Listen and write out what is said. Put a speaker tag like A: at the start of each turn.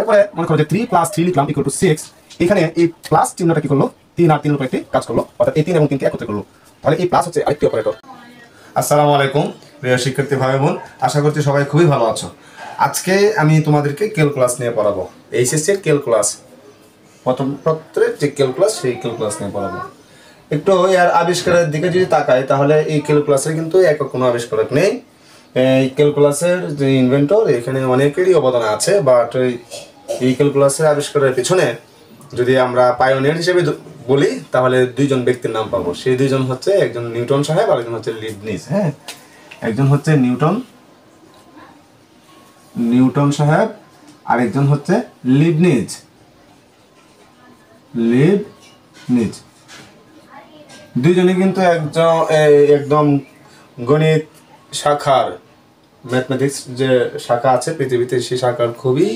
A: এরপরে মনে করো যে 3 + 3 লিখলাম = 6, এখানে এই প্লাস চিহ্নটা কি করলো 3 আর 3 এর উপর একটি কাজ করলো, অর্থাৎ এই 3 এবং 3 কে একত্র করলো, তাহলে এই প্লাস হচ্ছে আরেকটি অপারেটর।
B: আসসালামু আলাইকুম প্রিয় শিক্ষার্থী ভাই বোন, আশা করছি সবাই খুবই ভালো আছো। আজকে আমি তোমাদেরকে ক্যালকুলাস নিয়ে পড়াবো, এইচএসসি এর ক্যালকুলাস, প্রথম পত্রের যে ক্যালকুলাস সেই ক্যালকুলাস নিয়ে পড়াবো। একটু এর আবিষ্কারের দিকে যদি তাকাই তাহলে এই ক্যালকুলাসের কিন্তু একক কোনো আবিষ্কারক নেই। এই ক্যালকুলাসের যে ইনভেন্টর এখানে অনেকেরই অবদান আছে, বাট এই ক্যালকুলাসের আবিষ্কারের পিছনে যদি আমরা পায়োনিয়ার হিসেবে বলি তাহলে দুইজন ব্যক্তির নাম পাবো। সেই দুইজন হচ্ছে একজন নিউটন সাহেব আর একজন হচ্ছে লিবনিজ। হ্যাঁ, একজন হচ্ছে নিউটন সাহেব আর একজন হচ্ছে লিবনিজ। দুইজনে কিন্তু একদম গণিত শাখার, ম্যাথমেটিক্স যে শাখা আছে পৃথিবীতে সেই শাখার খুবই